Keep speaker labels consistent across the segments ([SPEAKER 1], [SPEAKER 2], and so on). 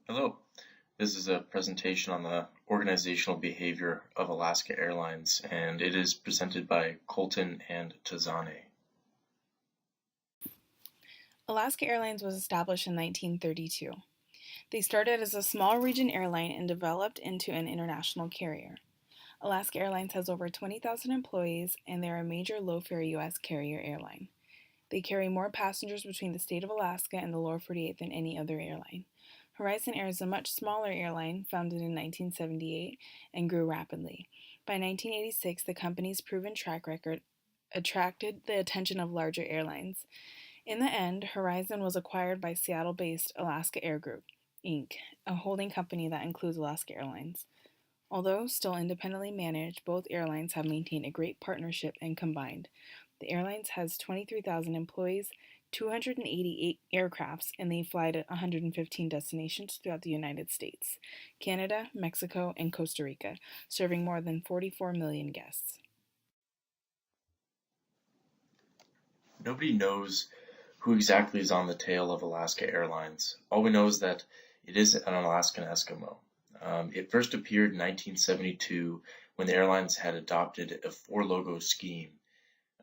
[SPEAKER 1] Hello, this is a presentation on the organizational behavior of Alaska Airlines, and it is presented by Colton and Tazane.
[SPEAKER 2] Alaska Airlines was established in 1932. They started as a small region airline and developed into an international carrier. Alaska Airlines has over 20,000 employees, and they're a major low-fare U.S. carrier airline. They carry more passengers between the state of Alaska and the lower 48 than any other airline. Horizon Air is a much smaller airline, founded in 1978, and grew rapidly. By 1986, the company's proven track record attracted the attention of larger airlines. In the end, Horizon was acquired by Seattle-based Alaska Air Group, Inc., a holding company that includes Alaska Airlines. Although still independently managed, both airlines have maintained a great partnership and combined. The airlines has 23,000 employees, 288 aircrafts, and they fly to 115 destinations throughout the United States, Canada, Mexico, and Costa Rica, serving more than 44 million guests.
[SPEAKER 1] Nobody knows who exactly is on the tail of Alaska Airlines. All we know is that it is an Alaskan Eskimo. It first appeared in 1972 when the airlines had adopted a four-logo scheme.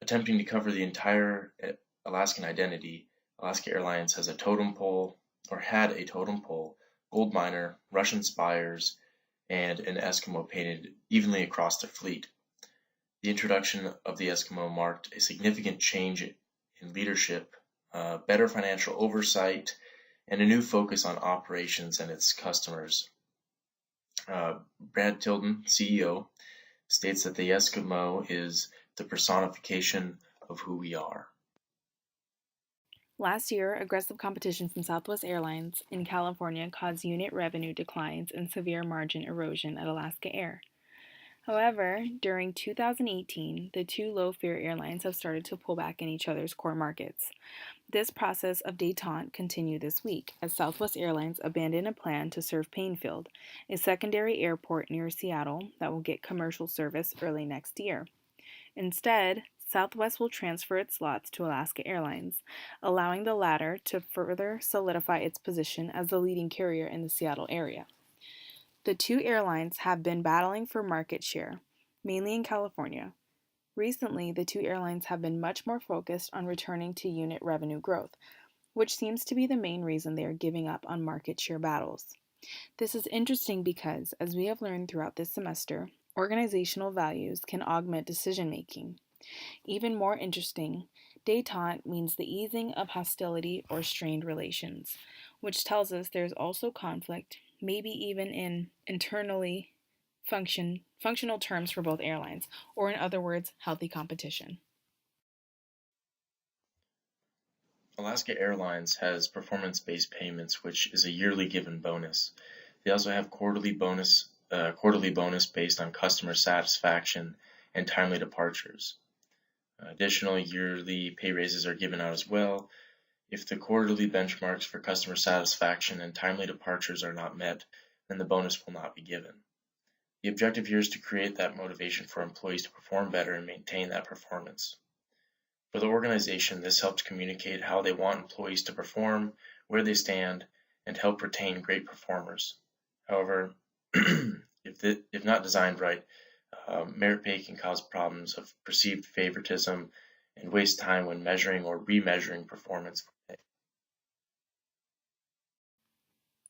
[SPEAKER 1] Attempting to cover the entire Alaskan identity, Alaska Airlines has a totem pole, or had a totem pole, gold miner, Russian spires, and an Eskimo painted evenly across the fleet. The introduction of the Eskimo marked a significant change in leadership, better financial oversight, and a new focus on operations and its customers. Brad Tilden, CEO, states that the Eskimo is the personification of who we are.
[SPEAKER 2] Last year, aggressive competition from Southwest Airlines in California caused unit revenue declines and severe margin erosion at Alaska Air. However, during 2018, the two low-fare airlines have started to pull back in each other's core markets. This process of détente continued this week as Southwest Airlines abandoned a plan to serve Plainfield, a secondary airport near Seattle that will get commercial service early next year. Instead, Southwest will transfer its slots to Alaska Airlines, allowing the latter to further solidify its position as the leading carrier in the Seattle area. The two airlines have been battling for market share, mainly in California. Recently, the two airlines have been much more focused on returning to unit revenue growth, which seems to be the main reason they are giving up on market share battles. This is interesting because, as we have learned throughout this semester, organizational values can augment decision making. Even more interesting, détente means the easing of hostility or strained relations, which tells us there's also conflict, maybe even in internally functional terms for both airlines, or in other words, healthy competition.
[SPEAKER 1] Alaska Airlines has performance-based payments, which is a yearly given bonus. They also have quarterly bonus based on customer satisfaction and timely departures. Additional yearly pay raises are given out as well. If the quarterly benchmarks for customer satisfaction and timely departures are not met, then the bonus will not be given. The objective here is to create that motivation for employees to perform better and maintain that performance. For the organization, this helps communicate how they want employees to perform, where they stand, and help retain great performers. However, if not designed right, merit pay can cause problems of perceived favoritism and waste time when measuring or remeasuring performance.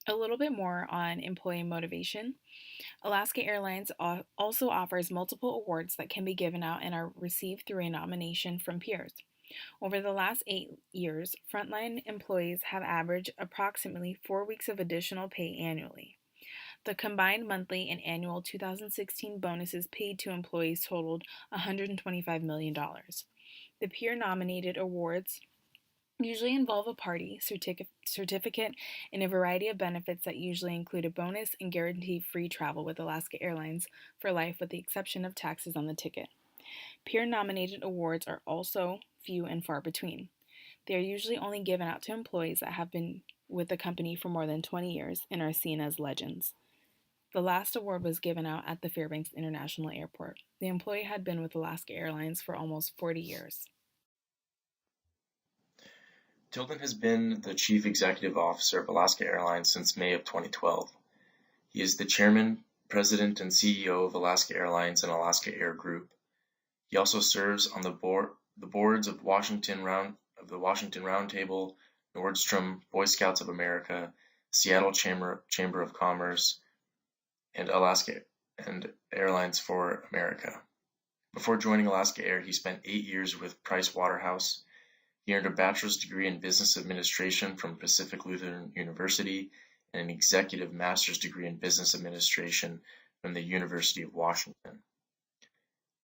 [SPEAKER 2] A little bit more on employee motivation. Alaska Airlines also offers multiple awards that can be given out and are received through a nomination from peers. Over the last 8 years, frontline employees have averaged approximately 4 weeks of additional pay annually. The combined monthly and annual 2016 bonuses paid to employees totaled $125 million. The peer-nominated awards usually involve a party, certificate, and a variety of benefits that usually include a bonus and guarantee free travel with Alaska Airlines for life with the exception of taxes on the ticket. Peer-nominated awards are also few and far between. They are usually only given out to employees that have been with the company for more than 20 years and are seen as legends. The last award was given out at the Fairbanks International Airport. The employee had been with Alaska Airlines for almost 40 years.
[SPEAKER 1] Tilden has been the Chief Executive Officer of Alaska Airlines since May of 2012. He is the Chairman, President, and CEO of Alaska Airlines and Alaska Air Group. He also serves on the boards of the Washington Roundtable, Nordstrom, Boy Scouts of America, Seattle Chamber of Commerce, and Alaska and Airlines for America. Before joining Alaska Air, he spent 8 years with Price Waterhouse. He earned a bachelor's degree in business administration from Pacific Lutheran University and an executive master's degree in business administration from the University of Washington.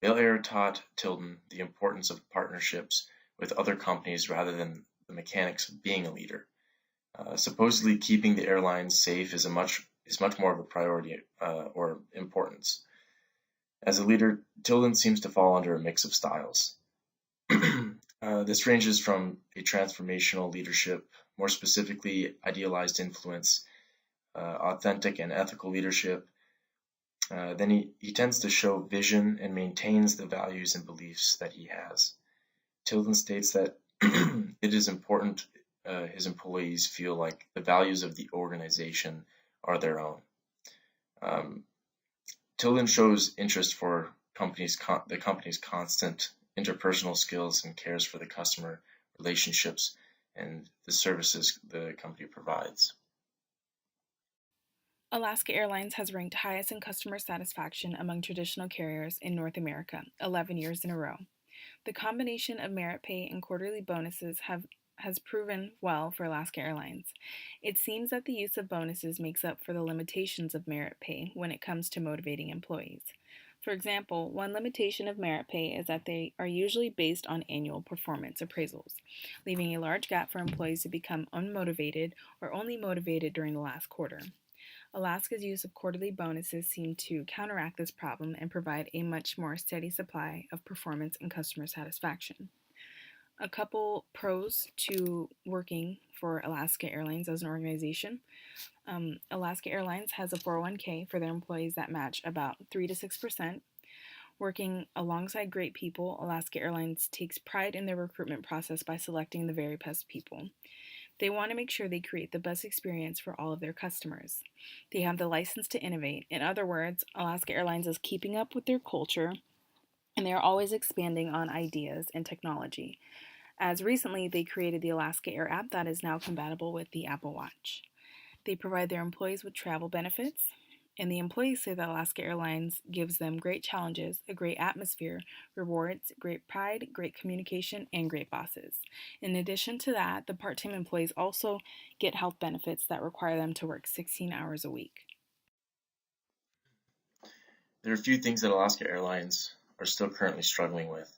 [SPEAKER 1] Meier taught Tilden the importance of partnerships with other companies rather than the mechanics of being a leader. Supposedly keeping the airlines safe is much more of a priority or importance. As a leader, Tilden seems to fall under a mix of styles. This ranges from a transformational leadership, more specifically idealized influence, authentic and ethical leadership. Then he tends to show vision and maintains the values and beliefs that he has. Tilden states that it is important his employees feel like the values of the organization are their own. Tilden shows interest for the company's constant interpersonal skills and cares for the customer relationships and the services the company provides.
[SPEAKER 2] Alaska Airlines has ranked highest in customer satisfaction among traditional carriers in North America 11 years in a row. The combination of merit pay and quarterly bonuses has proven well for Alaska Airlines. It seems that the use of bonuses makes up for the limitations of merit pay when it comes to motivating employees. For example, one limitation of merit pay is that they are usually based on annual performance appraisals, leaving a large gap for employees to become unmotivated or only motivated during the last quarter. Alaska's use of quarterly bonuses seem to counteract this problem and provide a much more steady supply of performance and customer satisfaction. A couple pros to working for Alaska Airlines as an organization. Alaska Airlines has a 401k for their employees that match about 3 to 6%. Working alongside great people, Alaska Airlines takes pride in their recruitment process by selecting the very best people. They want to make sure they create the best experience for all of their customers. They have the license to innovate. In other words, Alaska Airlines is keeping up with their culture, and they are always expanding on ideas and technology. As recently, they created the Alaska Air app that is now compatible with the Apple Watch. They provide their employees with travel benefits, and the employees say that Alaska Airlines gives them great challenges, a great atmosphere, rewards, great pride, great communication, and great bosses. In addition to that, the part-time employees also get health benefits that require them to work 16 hours a week.
[SPEAKER 1] There are a few things that Alaska Airlines are still currently struggling with.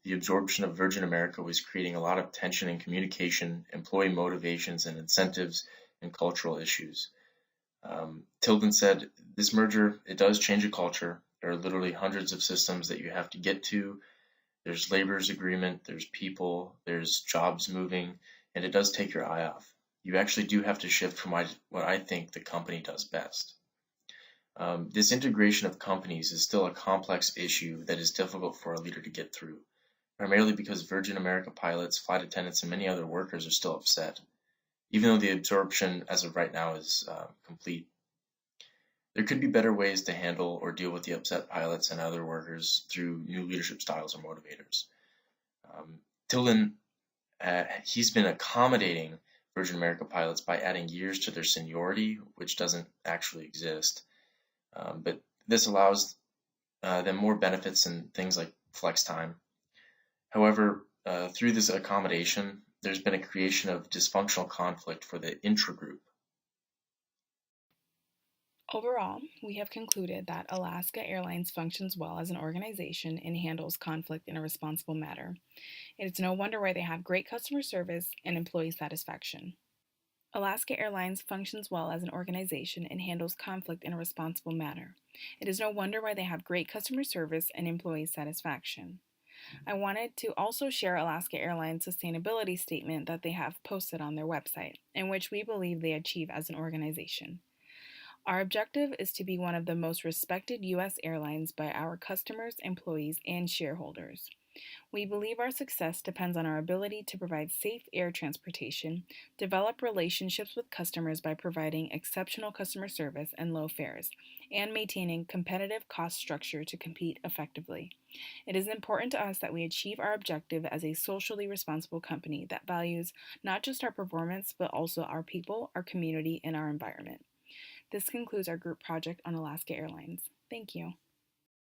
[SPEAKER 1] The absorption of Virgin America was creating a lot of tension in communication, employee motivations and incentives, and cultural issues. Tilden said, this merger, it does change a culture. There are literally hundreds of systems that you have to get to. There's labor's agreement, there's people, there's jobs moving, and it does take your eye off. You actually do have to shift from what I think the company does best. This integration of companies is still a complex issue that is difficult for a leader to get through, primarily because Virgin America pilots, flight attendants, and many other workers are still upset, even though the absorption as of right now is complete. There could be better ways to handle or deal with the upset pilots and other workers through new leadership styles or motivators. Tilden, he's been accommodating Virgin America pilots by adding years to their seniority, which doesn't actually exist. But this allows them more benefits and things like flex time. However, through this accommodation, there's been a creation of dysfunctional conflict for the intragroup.
[SPEAKER 2] Overall, we have concluded that Alaska Airlines functions well as an organization and handles conflict in a responsible manner. It is no wonder why they have great customer service and employee satisfaction. Alaska Airlines functions well as an organization and handles conflict in a responsible manner. It is no wonder why they have great customer service and employee satisfaction. I wanted to also share Alaska Airlines' sustainability statement that they have posted on their website, in which we believe they achieve as an organization. Our objective is to be one of the most respected U.S. airlines by our customers, employees, and shareholders. We believe our success depends on our ability to provide safe air transportation, develop relationships with customers by providing exceptional customer service and low fares, and maintaining competitive cost structure to compete effectively. It is important to us that we achieve our objective as a socially responsible company that values not just our performance, but also our people, our community, and our environment. This concludes our group project on Alaska Airlines. Thank you.